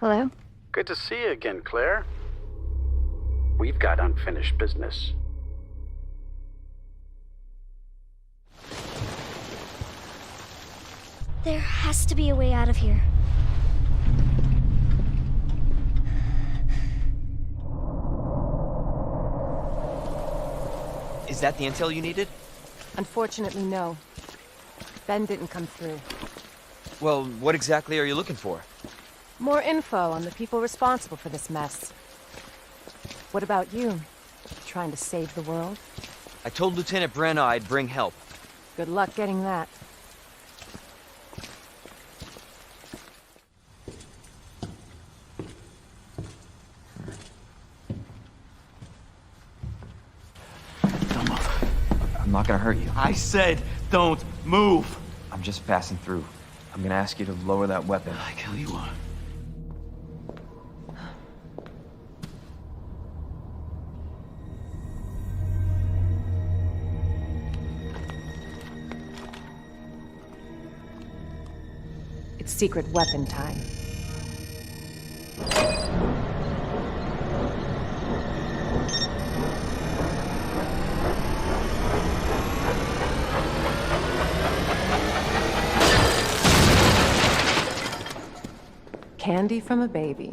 Hello? Good to see you again, Claire. We've got unfinished business. There has to be a way out of here. Is that the intel you needed? Unfortunately, no. Ben didn't come through. Well, what exactly are you looking for? More info on the people responsible for this mess. What about you? Trying to save the world? I told Lieutenant Brenna I'd bring help. Good luck getting that. Don't move. I'm not gonna hurt you. I said don't move. I'm just passing through. I'm gonna ask you to lower that weapon. I kill you one. It's secret weapon time. Candy from a baby.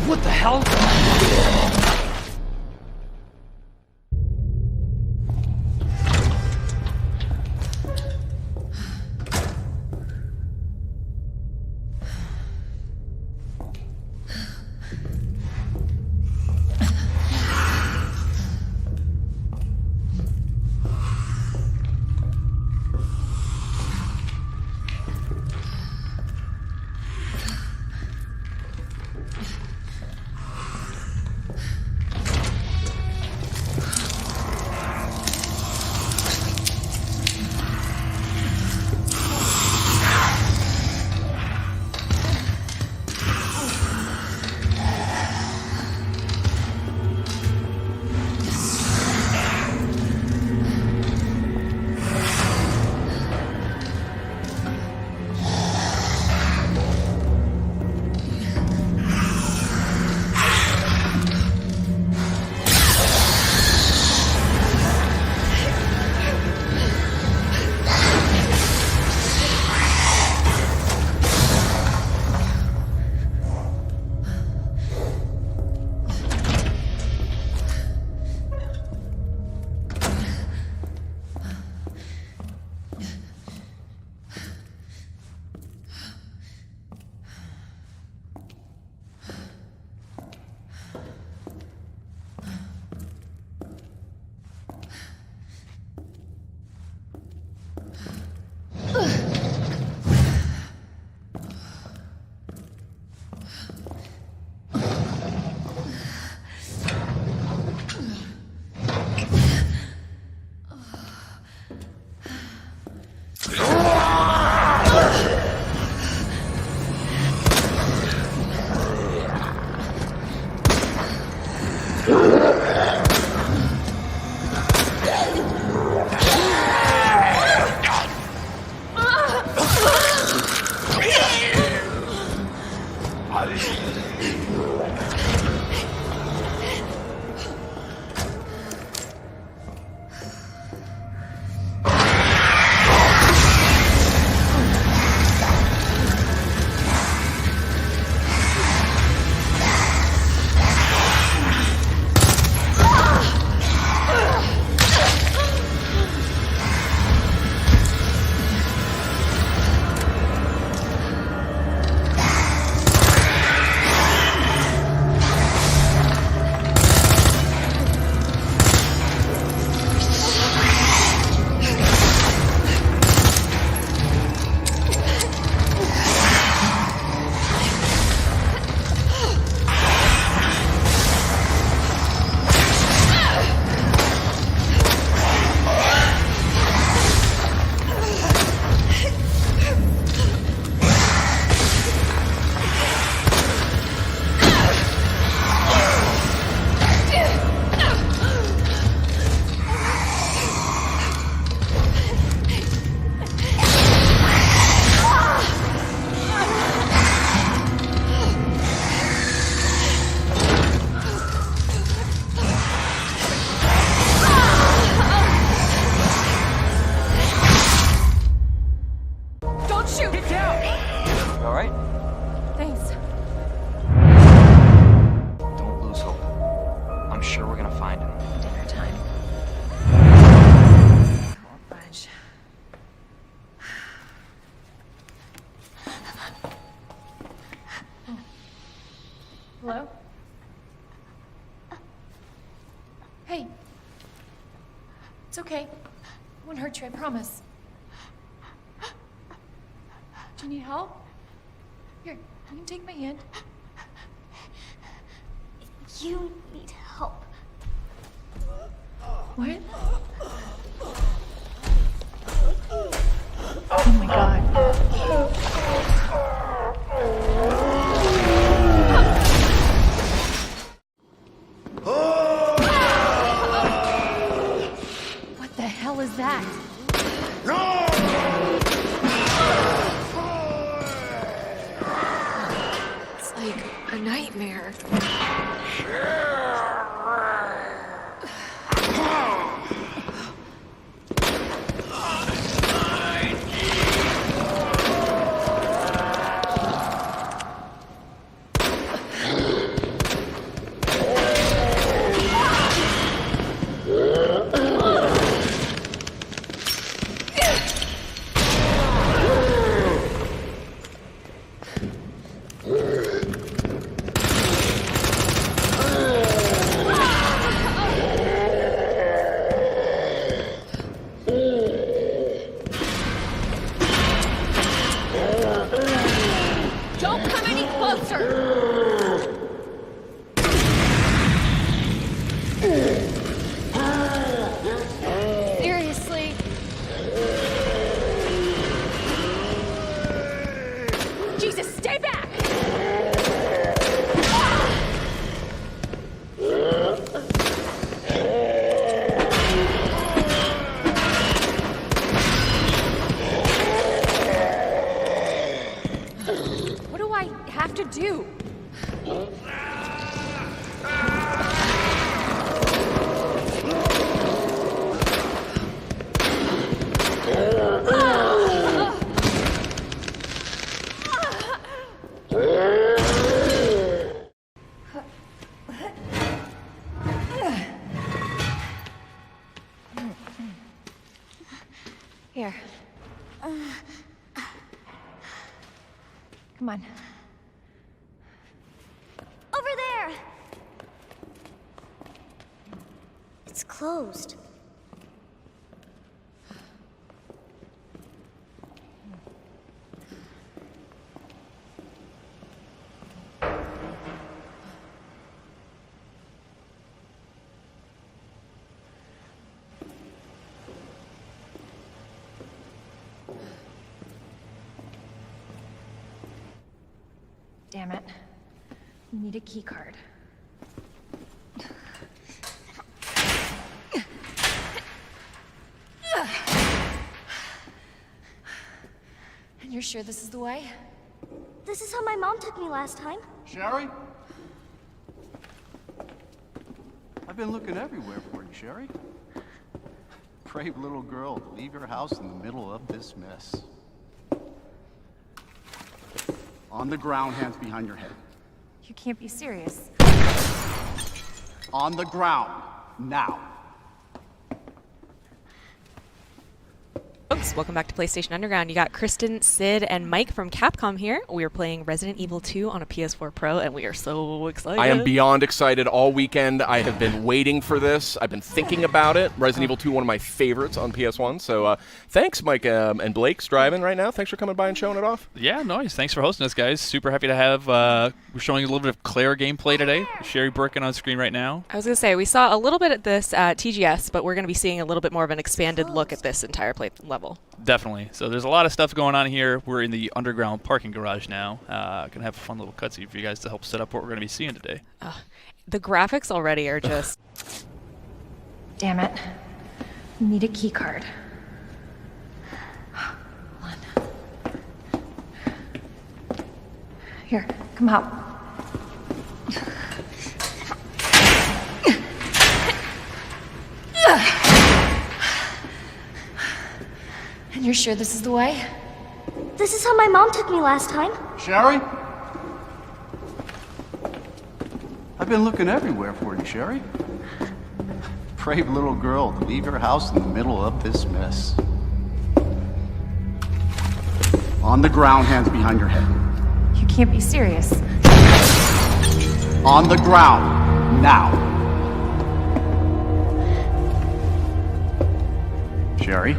What the hell? Hello? Hey. It's okay. I won't hurt you, I promise. Do you need help? Here, you can take my hand. You need help. What? Oh my god. What the hell is that? It's like a nightmare. Don't come any closer! Seriously? Jesus, stay back! What do I have to do? Here. Come on. Over there! It's closed. Damn it. We need a key card. And you're sure this is the way? This is how my mom took me last time. Sherry? I've been looking everywhere for you, Sherry. Brave little girl to leave your house in the middle of this mess. On the ground, hands behind your head. You can't be serious. On the ground, now. Folks, welcome back to PlayStation Underground. You got Kristen, Sid, and Mike from Capcom here. We are playing Resident Evil 2 on a PS4 Pro, and we are so excited. I am beyond excited all weekend. I have been waiting for this. I've been thinking about it. Resident Evil 2, one of my favorites on PS1. So thanks, Mike and Blake's driving right now. Thanks for coming by and showing it off. Yeah, nice. Thanks for hosting us, guys. Super happy to have. We're showing a little bit of Claire gameplay today. Sherry Birkin on screen right now. I was going to say, we saw a little bit at this TGS, but we're going to be seeing a little bit more of an expanded look at this entire play level. Definitely. So there's a lot of stuff going on here. We're in the underground parking garage now. Gonna have a fun little cutscene for you guys to help set up what we're gonna be seeing today. The graphics already are just... Damn it. Need a key card. Hold on. Here, come out. And you're sure this is the way? This is how my mom took me last time. Sherry? I've been looking everywhere for you, Sherry. Brave little girl to leave your house in the middle of this mess. On the ground, hands behind your head. You can't be serious. On the ground, now. Sherry,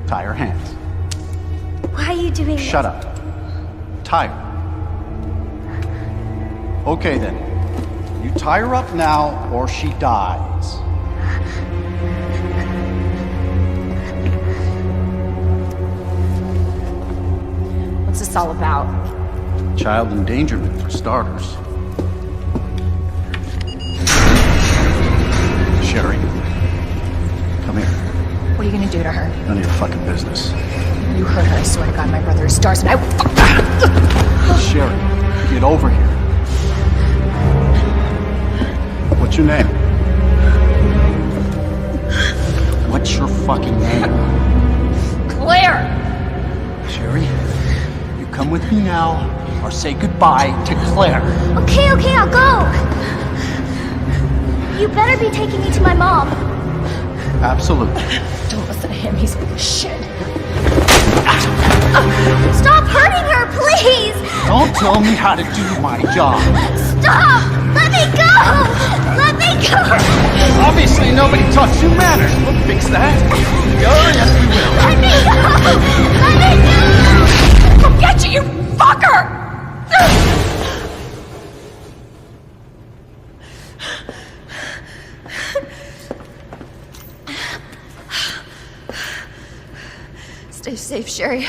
tie her hands. Why are you doing this? Shut up. Tie her. Okay then. You tie her up now or she dies. What's this all about? Child endangerment for starters. Sherry, come here. What are you gonna do to her? None of your fucking business. You heard her. I swear to God, my brother is stars, and I will fuck. Sherry, get over here. What's your name? What's your fucking name? Claire! Sherry, you come with me now, or say goodbye to Claire. Okay, I'll go. You better be taking me to my mom. Absolutely. Don't listen to him. He's full of shit. Stop hurting her, please! Don't tell me how to do my job. Stop! Let me go! Let me go! Obviously, nobody taught you manners. We'll fix that. Oh, yes, we will. Let me go! Let me go! I'll get you, you fucker! Stay safe, Sherry.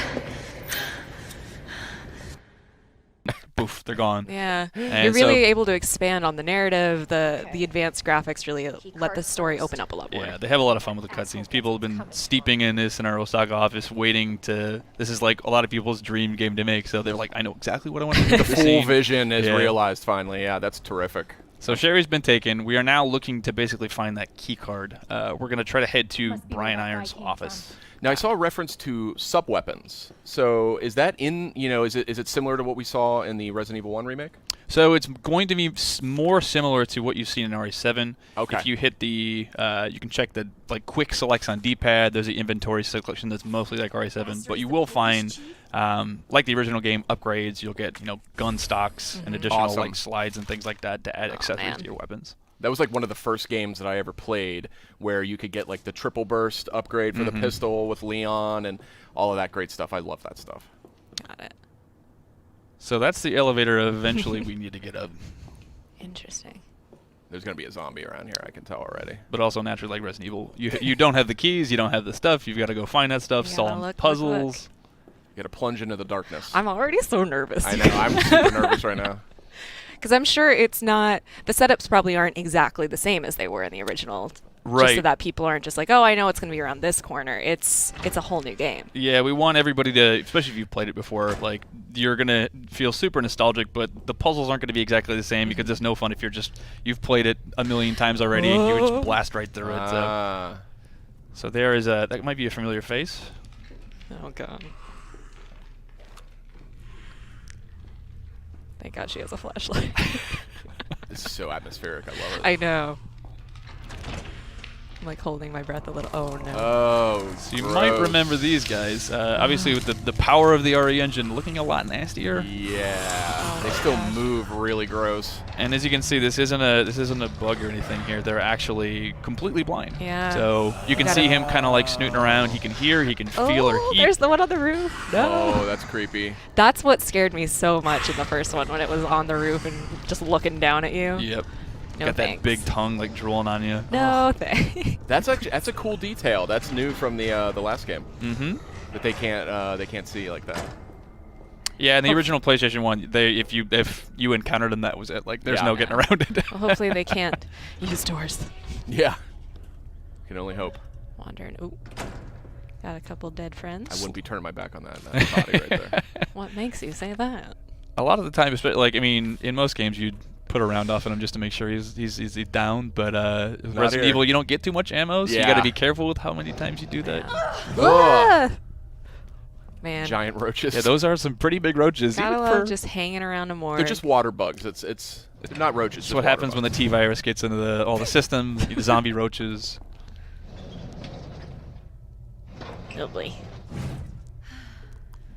Poof, they're gone. Yeah, And you're really so- able to expand on the narrative. The advanced graphics really let the story open up a lot more. Yeah, they have a lot of fun with the cutscenes. People have been steeping in this in our Osaka office, waiting to. This is like a lot of people's dream game to make. So they're like, I know exactly what I want to do. The full vision is realized finally. Yeah, that's terrific. So Sherry's been taken. We are now looking to basically find that key card. We're going to try to head to Brian Iron's office. Now I saw a reference to sub weapons. So is that in? Is it similar to what we saw in the Resident Evil 1 remake? So it's going to be more similar to what you've seen in RE7. Okay. If you hit the, you can check the quick selects on D-pad. There's the inventory selection that's mostly like RE7, but you will find, like the original game, upgrades. You'll get gun stocks and additional slides and things like that to add accessories to your weapons. That was like one of the first games that I ever played where you could get like the triple burst upgrade for the pistol with Leon and all of that great stuff. I love that stuff. Got it. So that's the elevator eventually we need to get up. Interesting. There's going to be a zombie around here, I can tell already. But also, naturally, like Resident Evil, you don't have the keys, you don't have the stuff, you've got to go find that stuff, solve puzzles. You got to plunge into the darkness. I'm already so nervous. I know, I'm super nervous right now. Because I'm sure it's not, the setups probably aren't exactly the same as they were in the original Just so Right. that people aren't just like, oh, I know it's going to be around this corner. It's a whole new game. Yeah, we want everybody to, especially if you've played it before, like you're gonna feel super nostalgic, but the puzzles aren't gonna be exactly the same because it's no fun if you've played it a million times already and you would just blast right through it. So there is that might be a familiar face. Oh god. Thank God she has a flashlight. This is so atmospheric. I love it. I know. I'm like holding my breath a little. Oh no. Oh, So you might remember these guys. Obviously, with the power of the RE engine, looking a lot nastier. Yeah, they still move really gross. And as you can see, this isn't a bug or anything here. They're actually completely blind. Yeah. So you can see him kind of like snooting around. He can hear, he can feel her heat. There's the one on the roof. No. Oh, that's creepy. That's what scared me so much in the first one when it was on the roof and just looking down at you. Yep. No Got thanks. that big tongue like drooling on you. No thanks. That's a cool detail. That's new from the last game. Mm-hmm. That they can't see like that. Yeah, in the original PlayStation 1, if you encountered them, that was it. Like, there's no getting around it. Well, hopefully they can't use doors. Yeah. Can only hope. Wandering. Ooh. Got a couple dead friends. I wouldn't be turning my back on that body right there. What makes you say that? A lot of the time, like, I mean, in most games, you'd put a round off on him just to make sure he's down. But Resident here. Evil, you don't get too much ammo, so you Yeah. got to be careful with how many times you do that. Ah! Man. Giant roaches. Yeah, those are some pretty big roaches. Gotta even love for- just hanging around a morgue. They're just water bugs. It's not roaches. That's what happens when the T-virus gets into all the systems. The zombie roaches. Oh boy.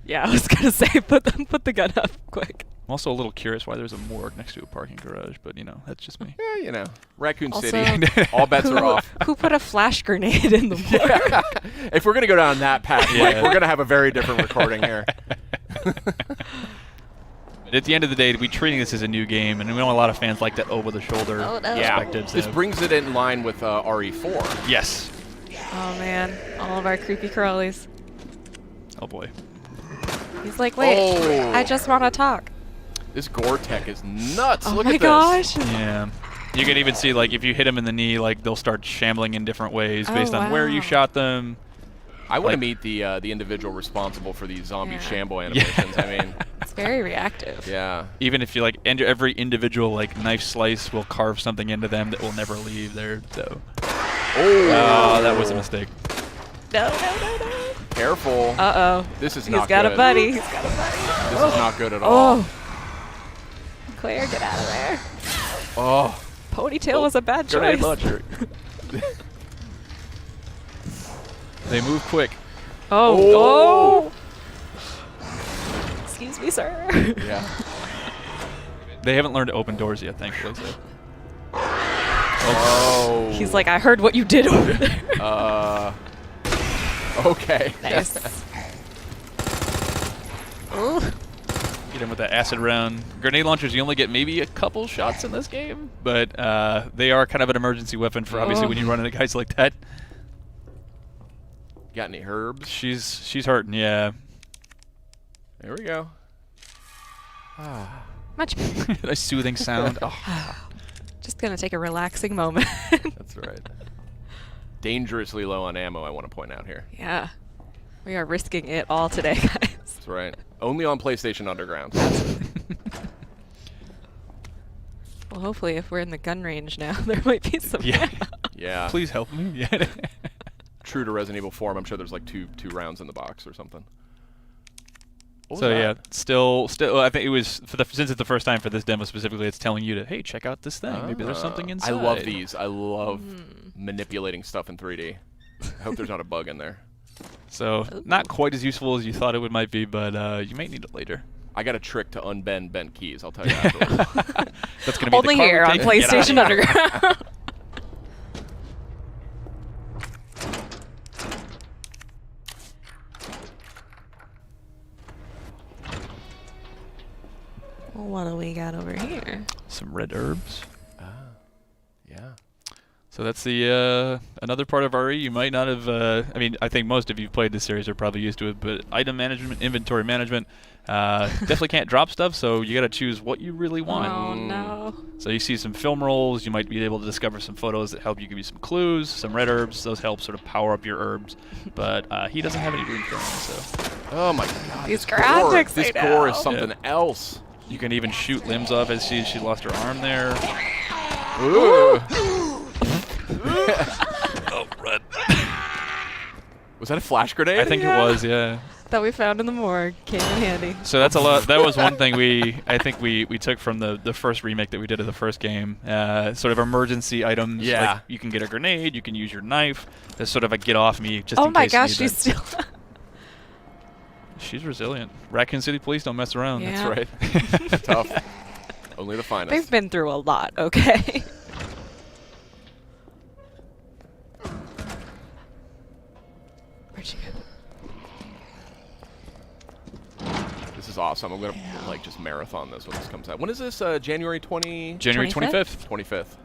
Yeah, I was gonna say put the gun up quick. I'm also a little curious why there's a morgue next to a parking garage, but you know, that's just me. Yeah, you know, Raccoon Also, City. All bets are off. Who put a flash grenade in the morgue? If we're gonna go down that path, Mike, we're gonna have a very different recording here. At the end of the day, we're treating this as a new game, and we know a lot of fans like that over-the-shoulder perspective. This brings it in line with RE4. Yes. Oh man, all of our creepy crawlies. Oh boy. He's like, wait, I just want to talk. This gore tech is nuts. Oh Look my at gosh. this. Yeah. You can even see, like, if you hit them in the knee, like, they'll start shambling in different ways Oh, based on where you wow. shot them. I want to Like- meet the individual responsible for these zombie Yeah. shamble animations. I mean, It's very reactive. yeah. Even if you, like, every individual, like, knife slice will carve something into them that will never leave there, so. Oh, that was a mistake. No, no, no, no. Careful. Uh-oh. This is not He's got good. a buddy. He's got a buddy. This is not good at all. Oh. Claire, get out of there. Oh. Ponytail was a bad Grenade choice. launcher. They move quick. Oh. Oh. Excuse me, sir. Yeah. They haven't learned to open doors yet, thankfully. So. Oh. He's like, I heard what you did over there. Okay. Nice. Ooh. Get him with that acid round. Grenade launchers, you only get maybe a couple shots in this game, but they are kind of an emergency weapon for obviously when you run into guys like that. Got any herbs? She's hurting, yeah. There we go. Much better. Nice soothing sound. Oh. Just gonna take a relaxing moment. That's right. Dangerously low on ammo, I want to point out here. Yeah. We are risking it all today, guys. That's right. Only on PlayStation Underground. Well, hopefully if we're in the gun range now, there might be some Yeah. ammo. Yeah. Please help me. Yeah. True to Resident Evil 4, I'm sure there's like two rounds in the box or something. What was So that? yeah, still, I think it was since it's the first time for this demo specifically, it's telling you to, hey, check out this thing. Maybe there's something inside. I love these. I love manipulating stuff in 3D. I hope there's not a bug in there. So not quite as useful as you thought it might be, but you may need it later. I got a trick to unbend bent keys. I'll tell you afterwards. That's gonna be Only the car here we on take and get out of PlayStation here. Underground. Well, what do we got over here? Some red herbs. Yeah. So that's the another part of RE you might not have. I mean, I think most of you played this series are probably used to it, but item management, inventory management, definitely can't drop stuff. So you got to choose what you really want. Oh no. So you see some film rolls. You might be able to discover some photos that help you give you some clues, some red herbs. Those help sort of power up your herbs. But he doesn't have any rune throwing, so. Oh my god. These this graphics, This I gore is know. something else. You can even shoot limbs off as she lost her arm there. Ooh. Oh, red. Was that a flash grenade? I think it was, yeah. That we found in the morgue came in handy. So that's a lot. That was one thing I think we took from the first remake that we did of the first game. Sort of emergency items. Yeah. Like you can get a grenade. You can use your knife. There's sort of a get off me just Oh in my case you gosh, need she's that. still. She's resilient. Raccoon City Police don't mess around. Yeah. That's right. Tough. Only the finest. They've been through a lot, okay? Where'd she go? This is awesome. I'm gonna like just marathon this when this comes out. When is this? January 20? January 25th? 25th.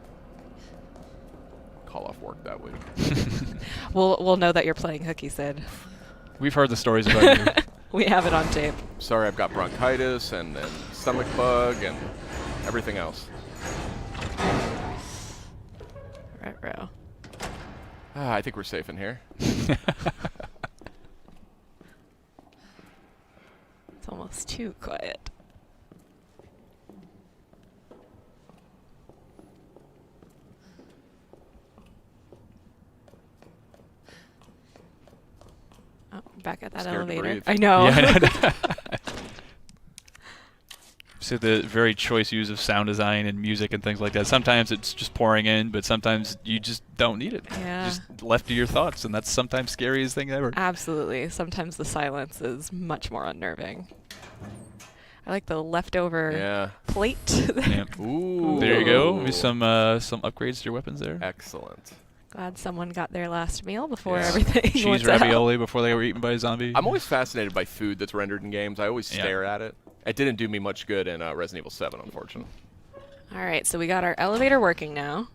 Call off work that week. We'll know that you're playing hooky, Sid. We've heard the stories about you. We have it on tape. Sorry, I've got bronchitis and stomach bug and everything else. Right, row. I think we're safe in here. It's almost too quiet. Oh, back at that Scared to elevator. breathe. I know. Yeah, I know. So the very choice use of sound design and music and things like that. Sometimes it's just pouring in, but sometimes you just don't need it. Yeah. Just left to your thoughts, and that's sometimes scariest thing ever. Absolutely. Sometimes the silence is much more unnerving. I like the leftover plate. Yeah. Ooh. There you go. Maybe some upgrades to your weapons there. Excellent. Glad someone got their last meal before Yeah. everything Cheese went out. ravioli before they were eaten by a zombie. I'm always fascinated by food that's rendered in games. I always stare at it. It didn't do me much good in Resident Evil 7, unfortunately. All right, so we got our elevator working now.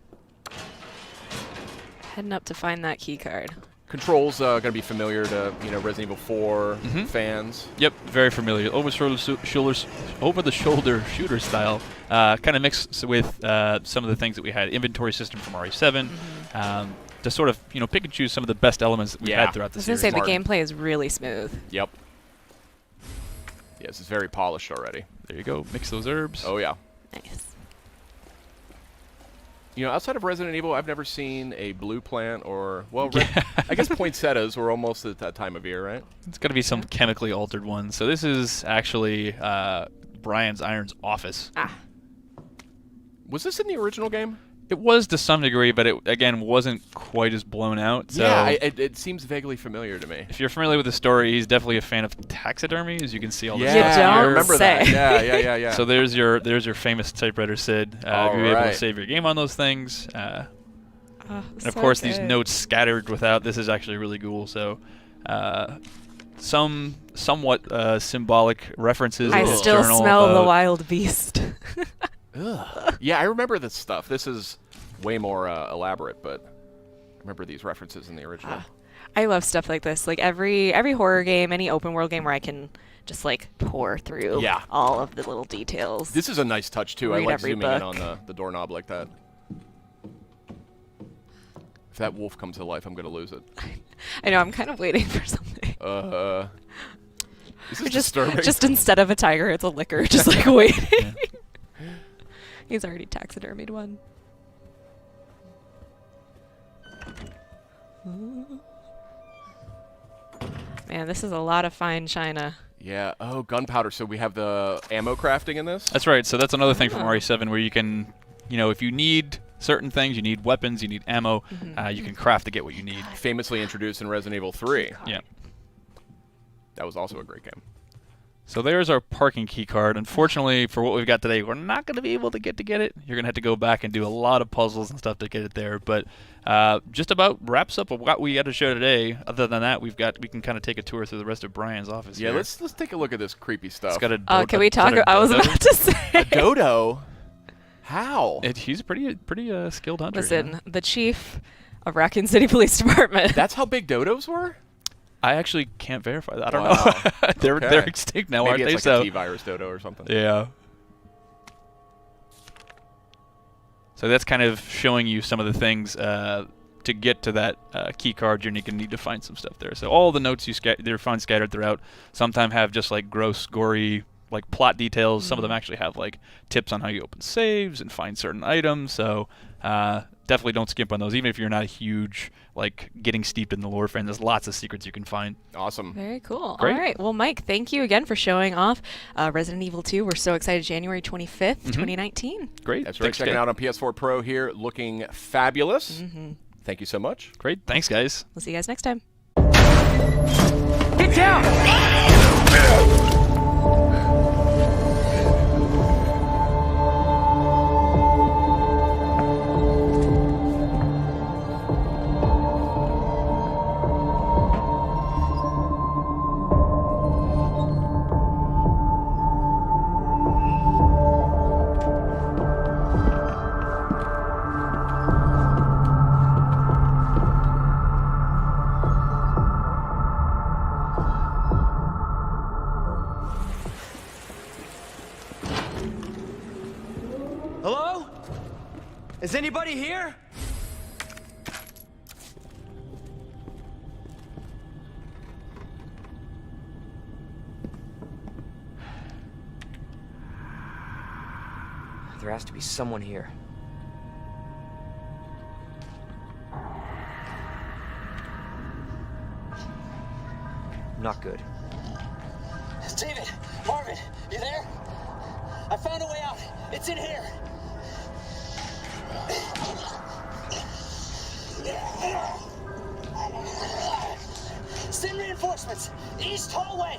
Heading up to find that key card. Controls going to be familiar to Resident Evil 4 fans. Yep, very familiar. Over the shoulder shooter style, kind of mixed with some of the things that we had. Inventory system from RE7, to sort of pick and choose some of the best elements that we had throughout the I was gonna series. say the gameplay is really smooth. Yep. Yes, it's very polished already. There you go. Mix those herbs. Oh yeah. Nice. Outside of Resident Evil, I've never seen a blue plant or I guess poinsettias were almost at that time of year, right? It's got to be some chemically altered one. So this is actually Brian's Iron's office. Was this in the original game? It was to some degree, but it again wasn't quite as blown out. So Yeah, it seems vaguely familiar to me. if you're familiar with the story, he's definitely a fan of taxidermy, as you can see all the Yeah, stuff don't I here. remember say. that. Yeah. So there's your famous typewriter, Sid. You'll be able to save your game on those things. And of course, these notes scattered without. This is actually really cool. So, somewhat symbolic references. I in this still journal smell the about- wild beast. Ugh. Yeah, I remember this stuff. This is way more elaborate, but I remember these references in the original. I love stuff like this. Like every horror game, any open world game where I can just like pour through all of the little details. This is a nice touch too. I Read like every zooming in book. on the doorknob like that. If that wolf comes to life, I'm gonna lose it. I know. I'm kind of waiting for something. This is disturbing. Just instead of a tiger, it's a licker. Just like waiting. He's already taxidermied one. Man, this is a lot of fine china. Yeah. Oh, gunpowder. So we have the ammo crafting in this? That's right. So that's another thing from RE7 where you can, if you need certain things, you need weapons, you need ammo, you can craft to get what you need. Famously introduced in Resident Evil 3. Yeah. That was also a great game. So there's our parking key card. Unfortunately, for what we've got today, we're not going to be able to get it. You're going to have to go back and do a lot of puzzles and stuff to get it there. But just about wraps up what we had to show today. Other than that, we can kind of take a tour through the rest of Brian's office. Yeah, here. let's take a look at this creepy stuff. It's got a Can we talk? I was about to say. A dodo? How? He's a pretty skilled hunter. Listen, the chief of Raccoon City Police Department. That's how big dodos were? I actually can't verify that. I don't know. They're extinct now, Maybe aren't it's they? like a T-virus dodo or something. Yeah. So that's kind of showing you some of the things to get to that key card. You're going to need to find some stuff there. So all the notes you find scattered throughout sometimes have just like gross, gory, like plot details. Some of them actually have like tips on how you open saves and find certain items. So definitely don't skimp on those, even if you're not a huge like getting steeped in the lore fan. There's lots of secrets you can find. Awesome. Very cool. Great. All right. Well, Mike, thank you again for showing off Resident Evil 2. We're so excited. January 25th, 2019. Great. That's right. Thanks, Checking guys. out on PS4 Pro here, looking fabulous. Thank you so much. Great. Thanks, guys. We'll see you guys next time. Get down! Hello? Is anybody here? There has to be someone here. Not good. David, Marvin, you there? I found a way out. It's in here. Send reinforcements. East hallway.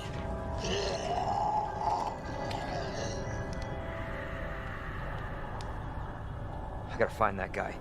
I gotta find that guy.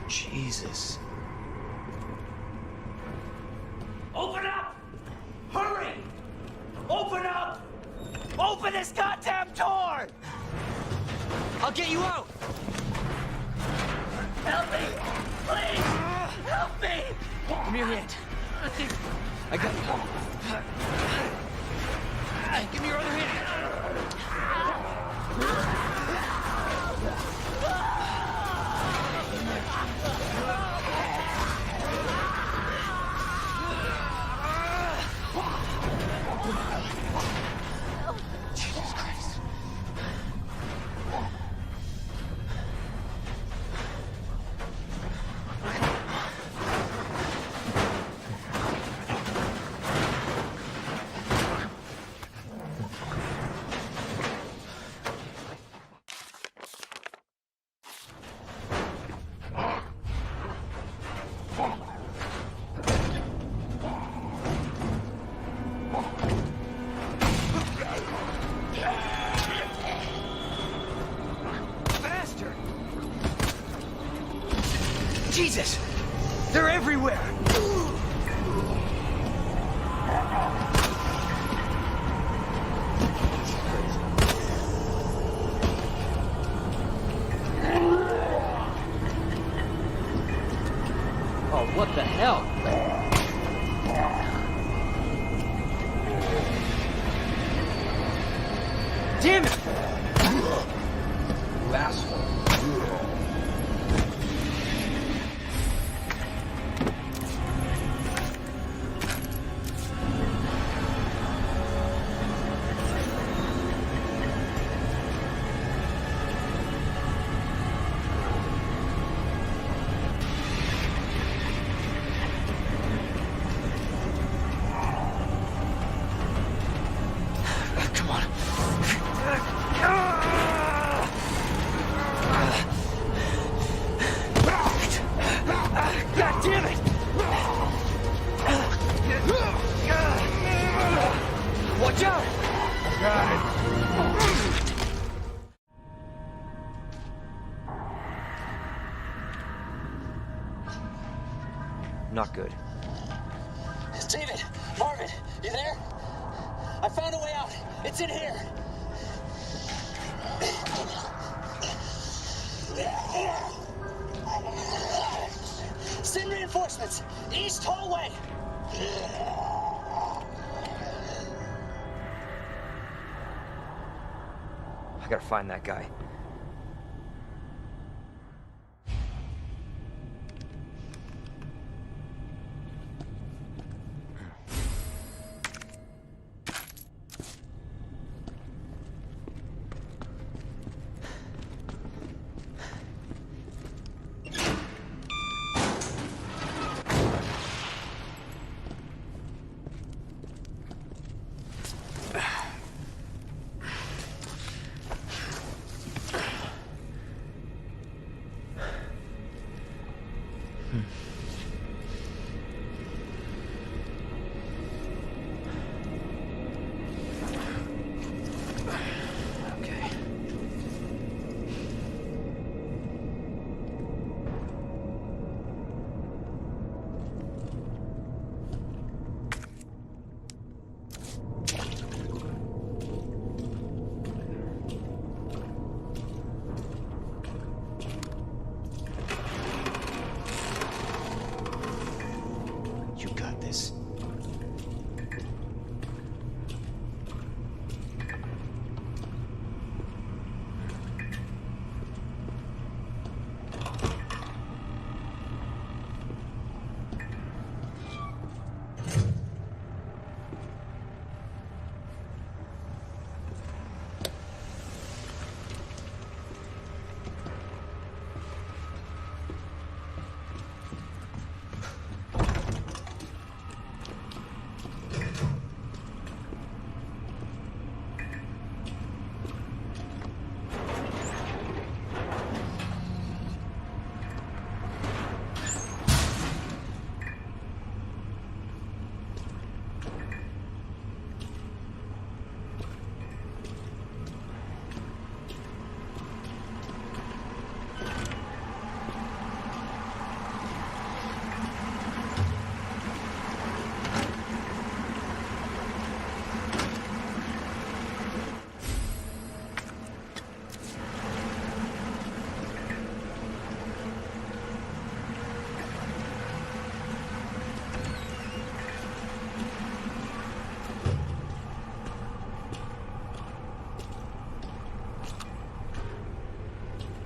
Jesus. Open up! Hurry! Open up! Open this goddamn door! I'll get you out! Help me! Please! Help me! Give me your hand. I got you. Give me your other hand. Jesus Christ. Jesus! They're everywhere! Oh, what the hell? Damn it! You asshole. Watch out! Not good. David, Marvin, you there? I found a way out. It's in here. Send reinforcements. East hallway. I gotta find that guy.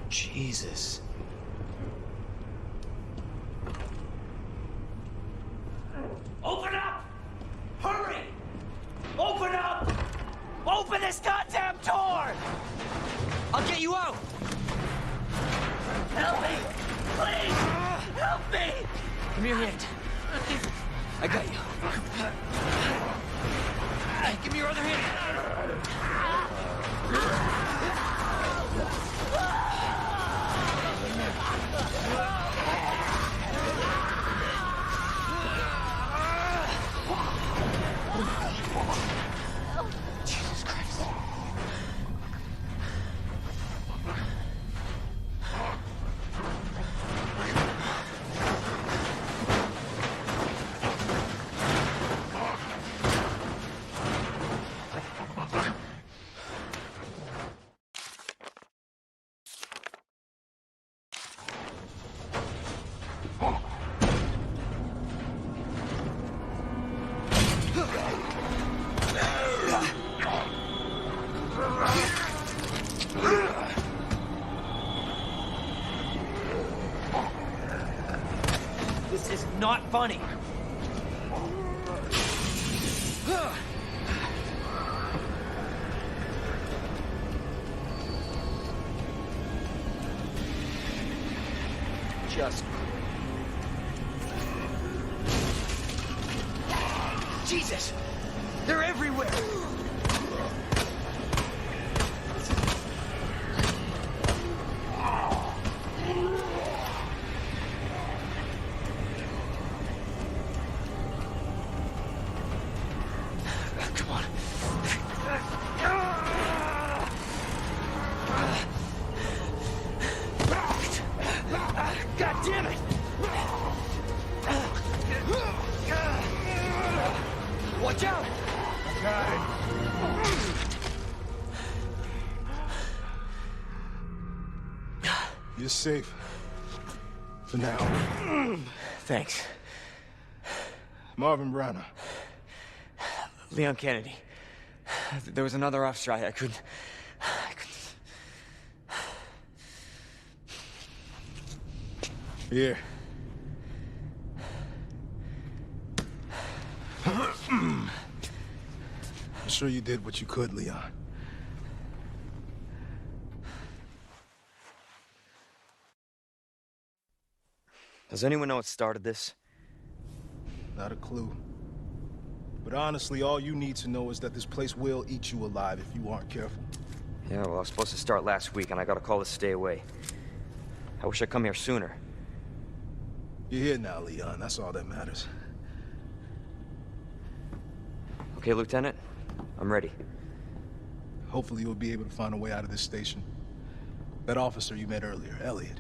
Jesus. Open up! Hurry! Open up! Open this goddamn door! I'll get you out! Help me! Please! Help me! Give me your hand. I got you. Give me your other hand. Jesus Christ. This is not funny. Just... Jesus! They're everywhere! Come on. God damn it! Watch out! Got it. You're safe. For now. Thanks. Marvin Browner. Leon Kennedy. There was another officer I couldn't... Here. I'm sure you did what you could, Leon. Does anyone know what started this? Not a clue. But honestly, all you need to know is that this place will eat you alive if you aren't careful. Yeah, well, I was supposed to start last week, and I got a call to stay away. I wish I'd come here sooner. You're here now, Leon. That's all that matters. Okay, Lieutenant. I'm ready. Hopefully you'll be able to find a way out of this station. That officer you met earlier, Elliot.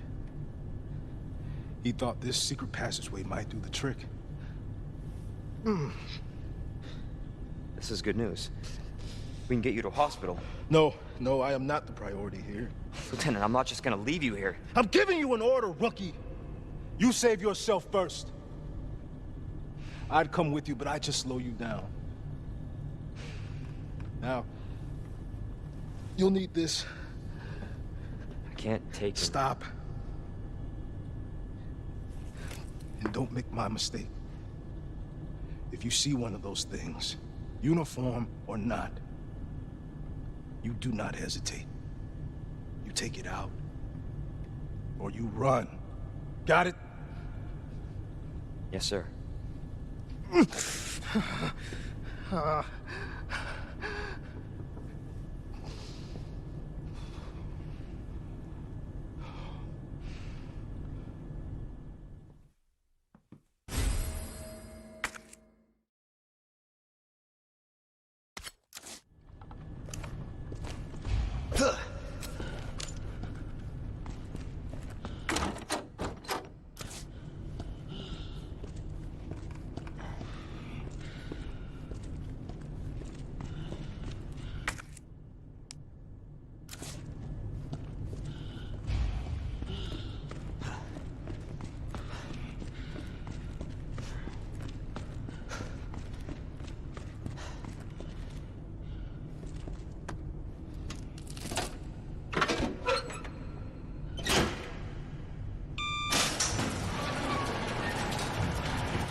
He thought this secret passageway might do the trick. This is good news. We can get you to a hospital. No, I am not the priority here. Lieutenant, I'm not just gonna leave you here. I'm giving you an order, rookie. You save yourself first. I'd come with you, but I'd just slow you down. Now, you'll need this. I can't take him. Stop. And don't make my mistake. If you see one of those things, uniform or not, you do not hesitate. You take it out, or you run. Got it? Yes, sir.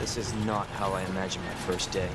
This is not how I imagined my first day.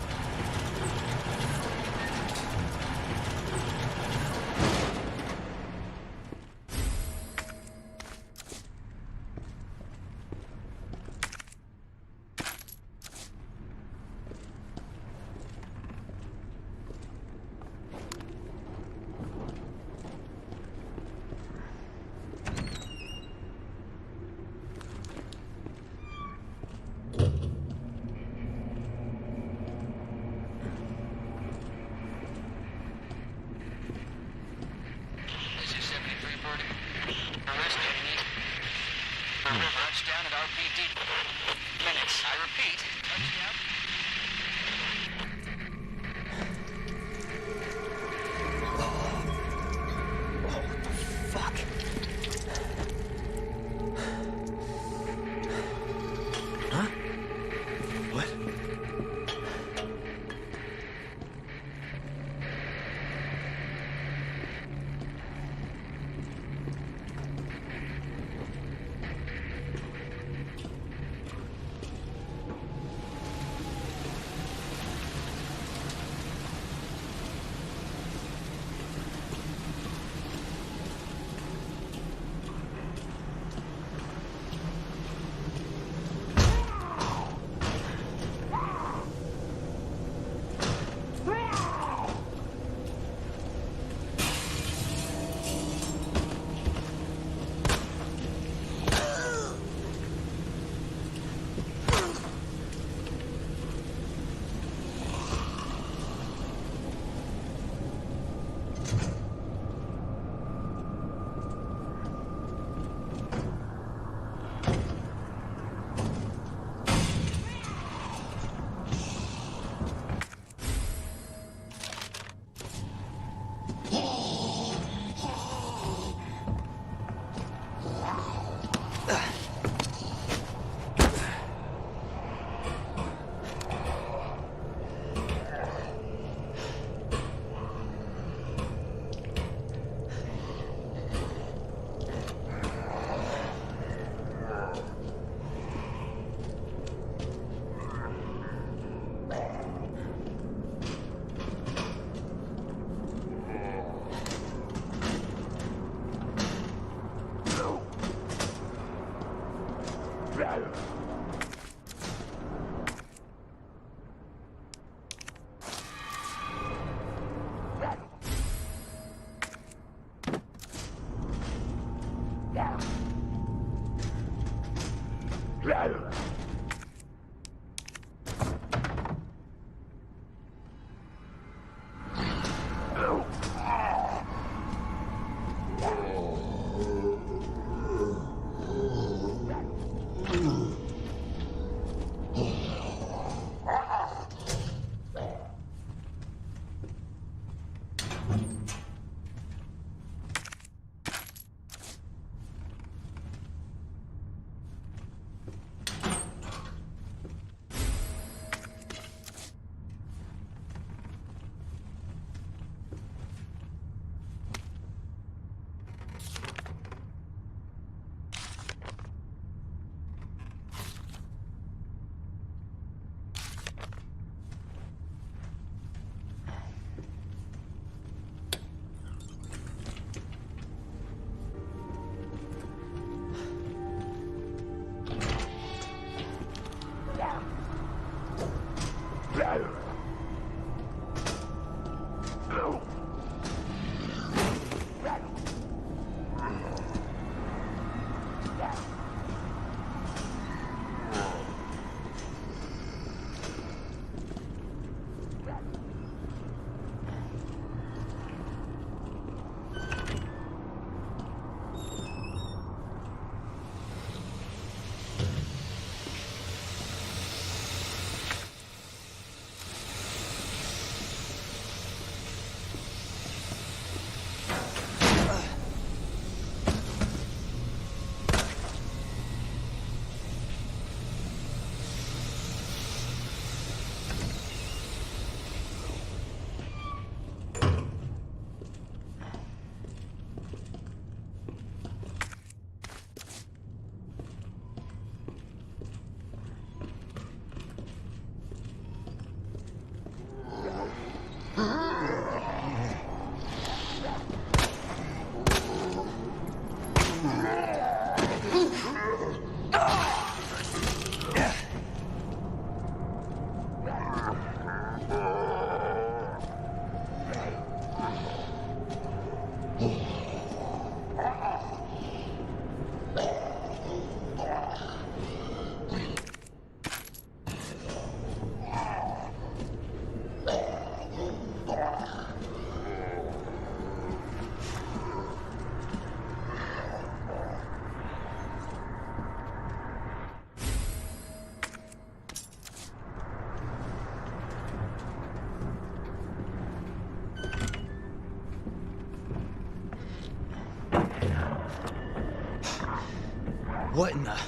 What in the...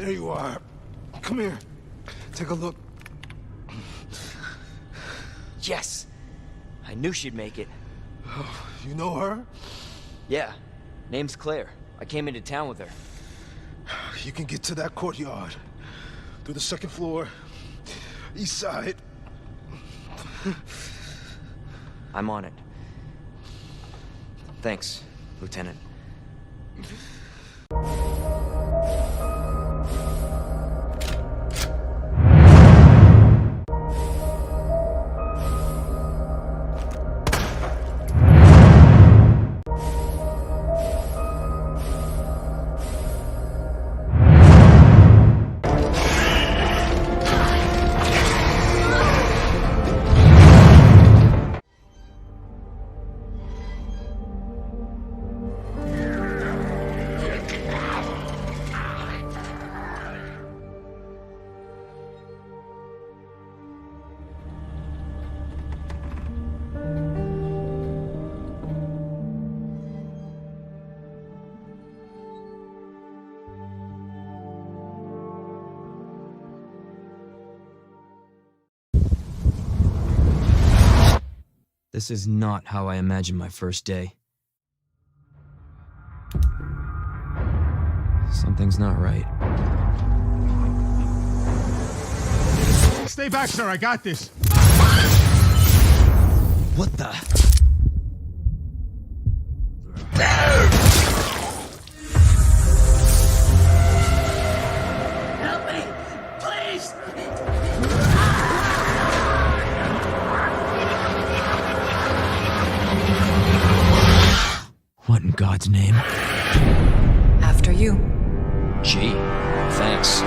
There you are. Come here. Take a look. Yes! I knew she'd make it. Oh, you know her? Yeah. Name's Claire. I came into town with her. You can get to that courtyard. Through the second floor. East side. I'm on it. Thanks, Lieutenant. This is not how I imagined my first day. Something's not right. Stay back, sir. I got this. What the? Help me! Please! What in God's name? After you. Gee, thanks.